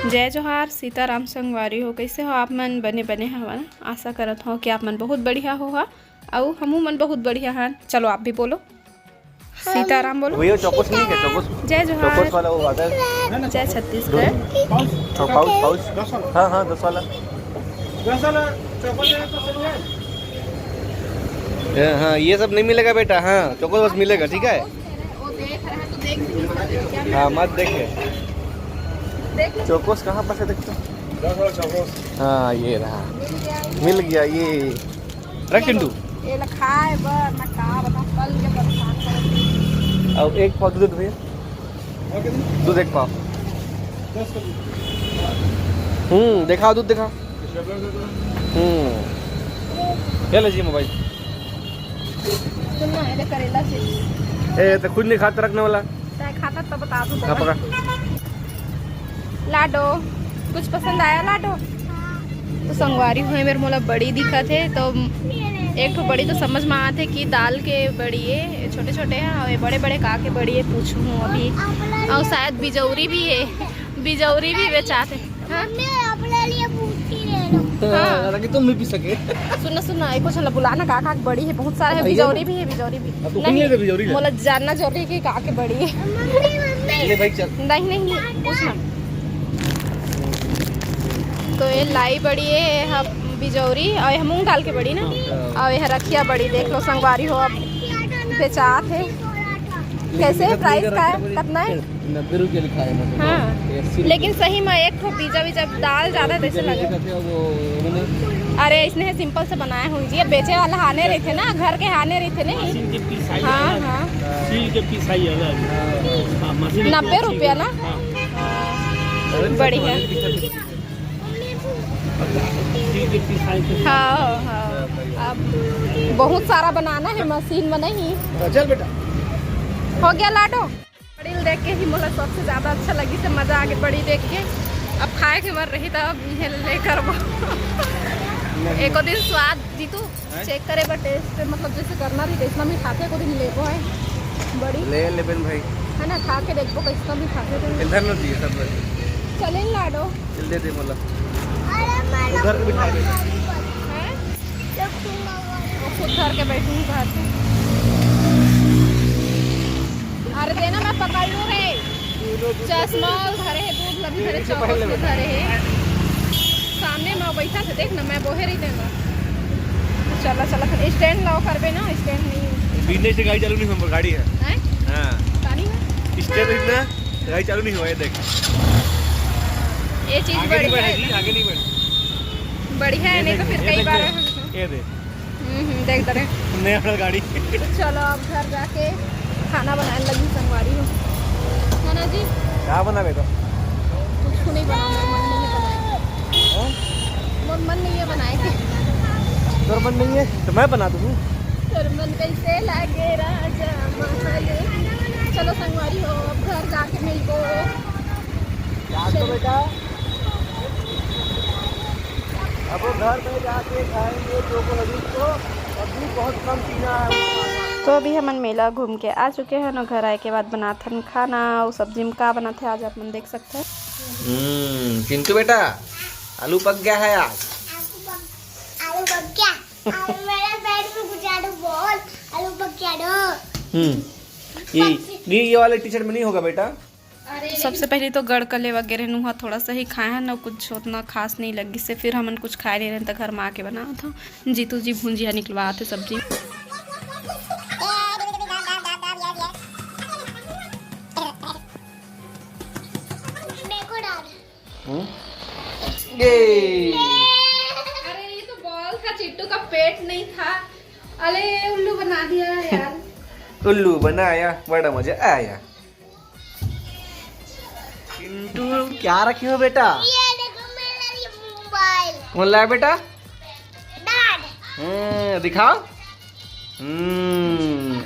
जय जोहार सीताराम संगवारी हो। कैसे हो आप मन? बने बने हवन। आशा करत हो कि आप मन बहुत बढ़िया हो और हमू मन बहुत बढ़िया हन। चलो आप भी बोलो सीताराम बोलो। भैया चौकोस नहीं है, चौकोस जय जोहार। चौकोस वाला वो आता है। जय छत्तीसगढ़। पाउच हाँ 10 वाला। हाँ ये सब नहीं मिलेगा बेटा। हाँ चौकोस बस मिलेगा, ठीक है। हाँ मत देखे चौकोस कहाँ पर से देखते। हाँ ये रहा, मिल गया ये। रख चिंटू। अब एक पाव दूध भैया, दूध एक पाव। दिखाओ दूध दिखाओ। क्या लीजिए मोबाइल। करेला से ए तो खुद नहीं खाता रखने वाला। खाता तो बता दो। हाँ पकड़। लाडो कुछ पसंद आया लाडो? तो संगवारी हुए मेरे मोला बड़ी दिखत है, तो एक तो बड़ी तो समझ में आते कि दाल के बड़ी है, छोटे छोटे हैं और बड़े बड़े का के बड़ी है पूछूँ अभी। और शायद बिजौरी भी है, बिजौरी भी बेचाते। हाँ तुम भी पी सके। सुनना एक कुछ बुलाना काका की बड़ी है, बहुत सारा है। बिजौरी भी है, बिजौरी भी नहीं। मोला जानना जरूरी कि का के बड़ी है। नहीं पूछना। तो ये लाई बड़ी है बिजौरी और यह मूंग दाल के बड़ी ना, और यह रखिया बड़ी। देख लो संगवारी हो अब बेचात है। कैसे है प्राइस का है? कितना है? 90 रुपये लिखा है। हाँ लेकिन सही में एक ठो बीजा बीजा दाल ज़्यादा जैसे लगे। अरे इसने है सिंपल से बनाए हुई जी। बेचे वाला हाने रहे थे ना, घर के हाने रहे थे नहीं। हाँ 90 रुपया ना। बढ़िया। हाँ अब बहुत सारा बनाना है, मशीन में नहीं। चल बेटा हो गया लाडो। बड़ी देख के ही मुझे सबसे ज़्यादा अच्छा लगी से मज़ा आ गया बड़ी देख के। अब खाए के मर रही था, अब लेकर वो एक दिन स्वाद जीतू चेक करे बट टेस्ट मतलब जैसे करना रही इतना भी खाते को दिन लेबो है बड़ी ले बेन भाई है ना। खा के देखो कैसा भी खाते थे। इधर न दिए सब चले लाडो चल दे दे बोला उधर के बिठा दे हैं। खुद घर के बैठूंगी घर पे। अरे देना मैं पकड़ लूँ रे। चश्मा धरे है, दूध लगी धरे, चौकोस धरे है सामने में बैठा थे। देख ना मैं बोहे रही देना। चला फिर स्टैंड लाओ करबे ना। स्टैंड नहीं बिजनेस से गाड़ी चालू नहीं हो, गाड़ी है। हाँ पानी में स्टैंड इतना गाड़ी चालू नहीं हुआ है। देख ये चीज बड़ी है, आगे नहीं बढ़ी बढ़िया है। नहीं तो फिर कई बार ये दे देख दे नया गाड़ी। चलो अब घर जाके खाना बनाने लगी संगवारी हो है ना जी। क्या बना बेटा? कुछ नहीं बना, मन नहीं है बनाए के। तोर मन नहीं है तो मैं बना दूँ। तोर मन कैसे लागे राजा महले। चलो संगवारी हो अब घर जाके मिलको बेटा। अब घर में जाके खाएंगे तो अभी बहुत कम पीना है। तो अभी हम मेला घूम के आ चुके हैं ना। घर आए के बाद बनाथन खाना और सब्जी में का बनाते आज आप मन देख सकते हैं। चिंटू बेटा आलू पक गया है आज। आलू पक गया। मेरे पेट में घुसा दो बॉल। आलू पक गया दो। ये वाले टी-शर्ट में नहीं होगा बेटा। सबसे पहले तो गड़कले वगैरह नुहा थोड़ा सा ही खाए हैं ना, कुछ उतना खास नहीं लगी से फिर हमन कुछ खाए नहीं रहे। तो घर में आके बना था जीतू जी भुंजिया निकलवा थे सब्जी। अरे ये तो बॉल था, चिट्टू का पेट नहीं था। अरे उल्लू बना दिया यार। उल्लू बनाया, बड़ा मजा आया। चिंटू क्या रखे हो बेटा? ये देखो मेरा मोबाइल। कौन लाया बेटा? डैड। दिखाओ।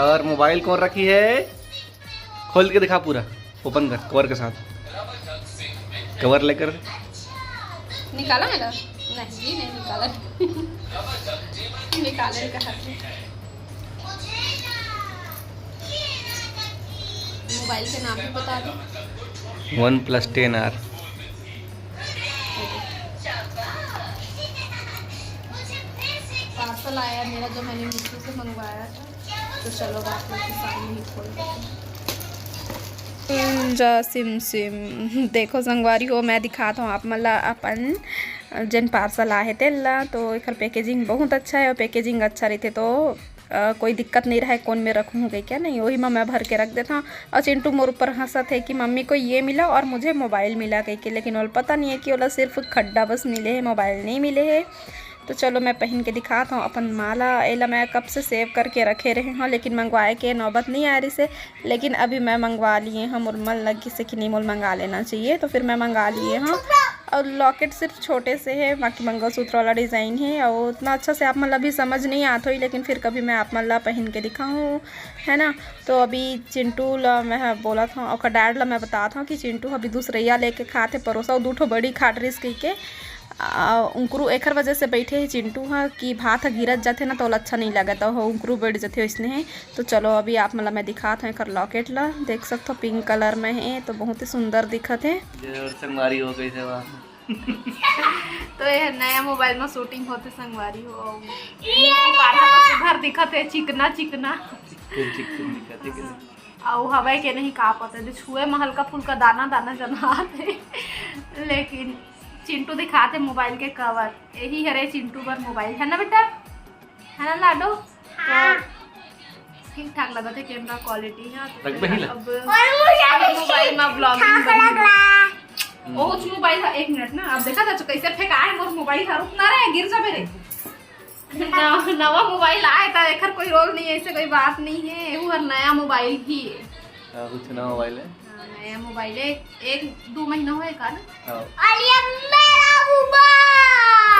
और मोबाइल कौन रखी है? खोल के दिखा पूरा, ओपन कर कवर के साथ। कवर लेकर निकाला है ना? नहीं नहीं निकाला। निकाले कहा मोबाइल के नाम भी बता दो। OnePlus 10R है मेरा जो मैंने मीशो से मंगवाया था। तो चलो आप लोग के सामने ही खोल जा सिम सिम देखो संगवारी हो मैं दिखाता हूँ आप मला अपन जन पार्सल आए थे ला। तो एक पैकेजिंग बहुत अच्छा है और पैकेजिंग अच्छा रहते तो कोई दिक्कत नहीं रहा है कौन में रखूँगी क्या नहीं, वही मैं भर के रख देता हूँ। और चिंटू मोर ऊपर हंसा थे कि मम्मी को ये मिला और मुझे मोबाइल मिला कह के, लेकिन वो पता नहीं है कि वो सिर्फ खड्डा बस मिले है, मोबाइल नहीं मिले है। तो चलो मैं पहन के दिखाता हूँ अपन माला। एला मैं कब से सेव करके रखे रहे हैं लेकिन मंगवाए के नौबत नहीं आ रही से, लेकिन अभी मैं मंगवा लिए हैं। मुरमल लगी से कि नहीं मोल मंगा लेना चाहिए तो फिर मैं मंगा लिए हाँ। और लॉकेट सिर्फ छोटे से है, बाकी मंगलसूत्र वाला डिज़ाइन है और उतना अच्छा से आप मतलब भी समझ नहीं आता ही, लेकिन फिर कभी मैं आप मतलब पहन के दिखाऊँ है ना। तो अभी चिंटू ला मैं बोला था और डैड ला मैं बता था कि चिंटू अभी दूसरैया लेके खाते परोसा और दूठो बड़ी खाट रिस कह के उनकरू एकर वजह से बैठे हैं चिंटू हाँ कि भात गिरत जाते ना तो अच्छा नहीं लगता हो उनकरू बैठ जाते इसने है। तो चलो अभी आप मतलब मैं दिखाता हूँ एक लॉकेट ला, देख सकते हो पिंक कलर में है तो बहुत ही सुंदर दिखत है। संगवारी हो गई तो ये नया मोबाइल में शूटिंग होते संगवारी हो सुधर दिखत है चिकना चिकना और हवा के नहीं का पता छुए में हल्का फुल्का दाना दाना जनाते लेकिन चिंटू दिखाते मोबाइल के कवर यही है रे चिंटू पर मोबाइल है ना बेटा, है ना लाडो। हाँ। ठीक ठाक लगा था कैमरा क्वालिटी है। अब मोबाइल में ब्लॉगिंग बहुत मोबाइल था 1 मिनट ना अब देखा था कैसे फेंका है मोर मोबाइल था रुकना रे गिर जा मेरे नवा मोबाइल आया था एकर कोई रोल नहीं है ऐसे कोई बात नहीं है वो नया मोबाइल ही है। कुछ नया मोबाइल है नया मोबाइल है 1-2 महीना हुआ का ना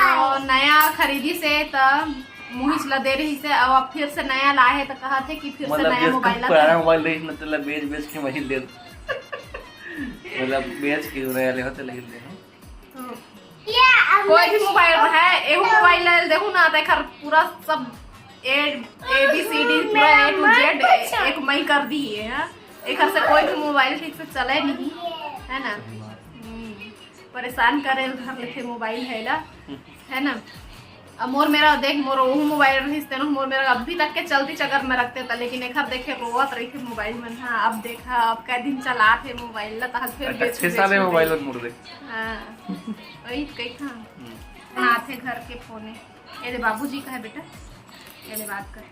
तो नया खरीदी से तब मुहिस ला दे रही से अब फिर से नया लाए है तो कहा थे कि फिर से नया मोबाइल पुराना मोबाइल रही मतलब बेच के वही ले मतलब बेच के नया ले होते ले कोई भी मोबाइल है एगो मोबाइल ले देखो ना देखर पूरा सब ABCD पूरा A to Z एक मई कर दी है एक से कोई भी मोबाइल ठीक से चले नहीं है ना। परेशान करे घर लिखे मोबाइल है ना। अब मोर मेरा देख मोर वो मोबाइल रही मोर मेरा अभी तक के चलती चगर में रखते था लेकिन एक देखे रोवत रही थी मोबाइल में। हाँ अब देखा अब कै दिन चला थे मोबाइल ला तक फिर बेच मोबाइल मुड़ दे। हाँ वही कही था ना थे घर के फोने ये बाबूजी का है बेटा ये बात कर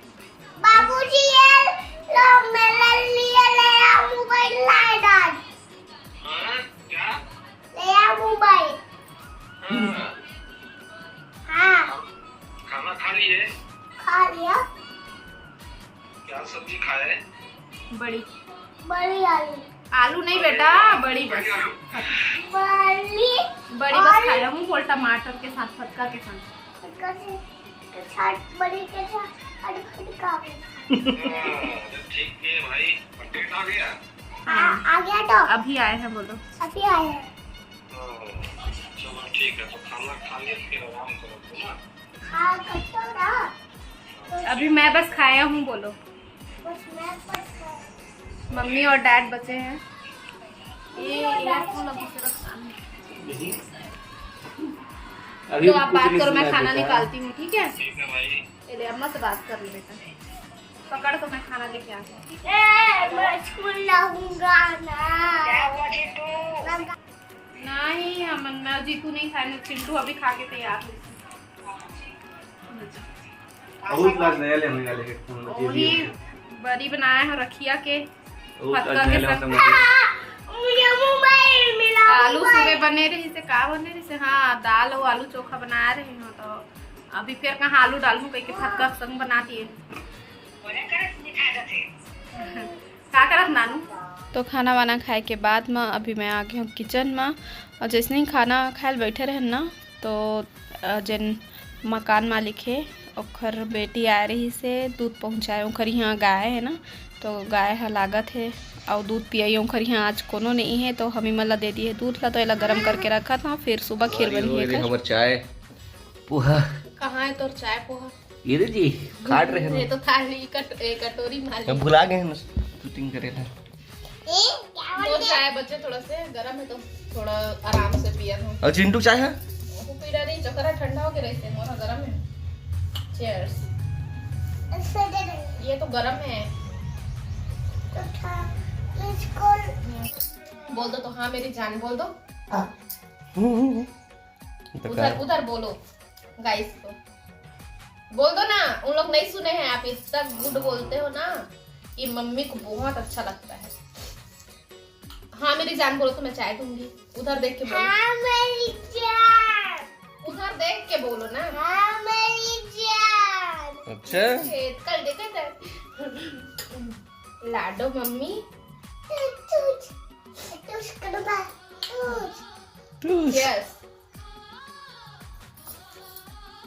बाबूजी ये लो मेरे लिए नया मोबाइल लाए डाल। क्या नया मोबाइल। हाँ खाना खा लिए? खा लिया। क्या सब्जी खाए? बड़ी आलू नहीं बेटा बड़ी बस बड़ी बस खाया हूँ बोल टमाटर के साथ फटका के साथ बड़ी के साथ ठीक है भाई पटेट आ गया। आ गया तो अभी आए हैं बोलो अभी आए हैं। चलो ठीक है तो खाना खा लिया फिर आराम करो ना। खा सकते हो ना। अभी मैं बस खाया हूँ बोलो। बस मैं बस मम्मी और डैड बचे हैं। ये ईयरफोन अभी से रखना तो आप बात करो मैं खाना निकालती हूँ ठीक है। ठीक है भाई चलिए अम्मा से बात कर ले बेटा पकड़ तो मैं खाना लेके आती हूँ। मैं स्कूल लाऊंगा ना। नहीं अमन मैं जीतू नहीं खाए चिंटू अभी खा के तैयार वही बड़ी बनाया है रखिया के फटका के साथ मुझे मोबाइल मिला। आलू सुबह बने रही से का बने रही से हाँ दाल और आलू चोखा बना रही हूँ तो अभी फिर कहाँ आलू डालूँ कहीं के फटका संग बनाती है क्या करत नानू। तो खाना वाना खाए के बाद में अभी मैं आ गई हूँ किचन में और जैसे ही खाना खाए बैठे रहे ना तो जन मकान मालिक है ओखर बेटी आ रही से दूध पहुँचाए ओखर यहाँ गाय है ना तो गाय है लागत है और दूध पियाई ओखर यहाँ आज कोनो नहीं है तो हमें मला दे दिए दूध ला तो एला गर्म करके रखा था फिर सुबह खीर बनी है। चाय पोहा कहाँ है तोर चाय पोहा ये जी काट रहे हैं ये तो थाली कटोरी माली भुला गए हैं शूटिंग करे था तो चाय बच्चे थोड़ा से गर्म है तो थोड़ा आराम से पिया हूँ। और चिंटू चाय है वो पी रहा नहीं चक्कर ठंडा हो के रहते मोरा गर्म है। चीयर्स। इससे दे देंगे। ये तो गरम है। तो था इसको बोल दो तो हाँ मेरी जान बोल दो। तो क्या उधर उधर बोलो गाइस को बोल दो ना, उन लोग नहीं सुने हैं। आप इतना गुड बोलते हो ना कि मम्मी को बहुत अच्छा लगता है। हाँ मेरी जान बोलो तो मैं चाय दूंगी। उधर देख के बोलो। हाँ मेरी जान। उधर देख के बोलो ना। हाँ मेरी जान। अच्छा कल देखे थे लाडो मम्मी। तुझ करो बा टूस यस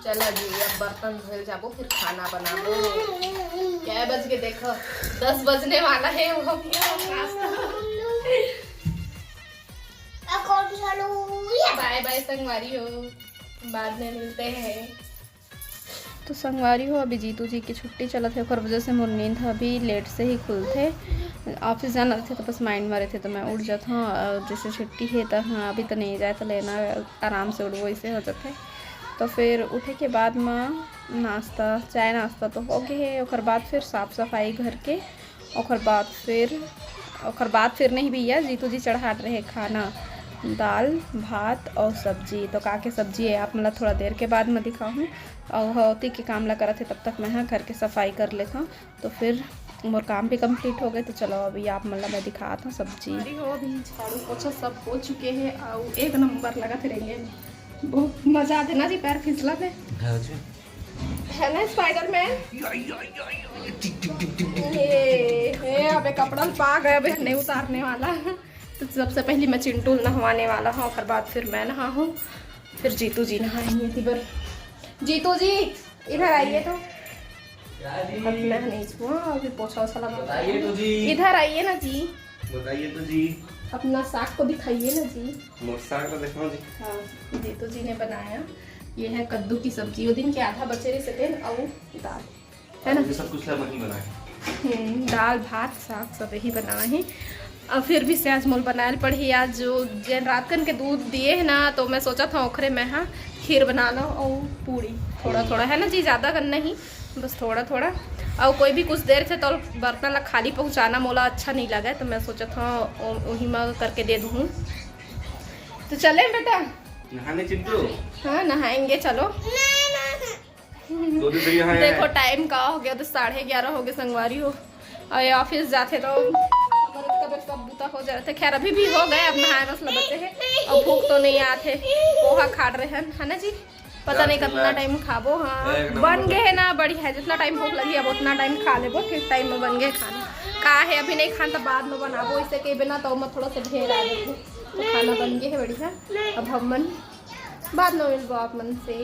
चलो जी अब बर्तन धोए जाबो फिर खाना बनाबो। क्या बज के देखो 10 बजने वाला है। वो कौन सा लूं? बाय बाय संगवारी हो, बाद में मिलते हैं। तो संगवारी हो अभी जीतू जी की छुट्टी चला थे और वजह से मोर नींद अभी लेट से ही खुलते। ऑफिस जाना थे तो बस माइंड मारे थे तो मैं उठ जाता हूँ। जैसे छुट्टी है तो हाँ अभी तो नहीं जाए तो लेना आराम से उठो ऐसे हो जाते। तो फिर उठे के बाद में नाश्ता चाय नाश्ता तो हो गए है। और बाद फिर साफ़ सफाई घर के और बाद फिर नहीं भैया जीतू जी चढ़ा रहे खाना दाल भात और सब्जी। तो का के सब्जी है आप मतलब थोड़ा देर के बाद में दिखाऊँ। और होती के काम ला करा थे तब तक मैं हाँ घर के सफाई कर लेता हूँ। तो फिर मोर काम भी कंप्लीट हो गए। तो चलो अभी आप मतलब मैं दिखाता हूँ सब्जी हो अभी झाड़ू पोछा सब हो चुके हैं। और एक नंबर लगा थे रहेंगे। बहुत मजा आते ना जी पैर फिसला में है ना स्पाइडरमैन। ये अबे कपड़ा पा गए अबे नहीं उतारने वाला। तो सबसे पहले मैं चिंटू नहवाने वाला हूँ और बाद फिर मैं नहा हूँ फिर जीतू जी नहाएंगे। तिबर जीतू जी इधर आइए। तो अब मैं नहीं छुआ अभी पोछा वोछा लगा। इधर आइए ना जी। बताइए तो जी अपना साग को दिखाइए ना जी। मोर साग को देखो जी। हाँ जीतू जी ने बनाया। ये है कद्दू की सब्जी वो दिन के आधा बचे रहे से और दाल है ना। ये सब कुछ वही बनाए। दाल भात साग सब यही बनाए हैं। और फिर भी से आज मोल बनाए पड़ी। आज जो जैन रात कन के दूध दिए है ना तो मैं सोचा था ओखरे में हाँ खीर बना लो और पूरी थोड़ा थोड़ा है ना जी, ज़्यादा करना ही बस थोड़ा थोड़ा। और कोई भी कुछ देर से तो बर्तन ला खाली पहुँचाना मोला अच्छा नहीं लगा। तो मैं सोचा था वही में करके दे दूँ। तो चले बेटा नहाने चिंटू। हाँ नहाएंगे चलो। देखो टाइम का हो गया तो 11:30 हो गए संगवारी हो। और ऑफिस जाते तो सब बूता हो जा रहे थे। खैर अभी भी हो गए अब नहाए बस बचे हैं। और भूख तो नहीं आते पोहा खा रहे हैं है ना जी। पता नहीं कितना टाइम खाबो। हाँ बन गए है ना बढ़िया है। जितना टाइम भूख लगी अब उतना टाइम खा लेबो। ठीक टाइम में बन गए खाना का है अभी नहीं खाना तो बाद में बनाबो। इससे के बिना तो मैं थोड़ा सा ढेर आ गई तो खाना बन गया है बढ़िया। अब हम मन बाद में मिलबो आप मन से।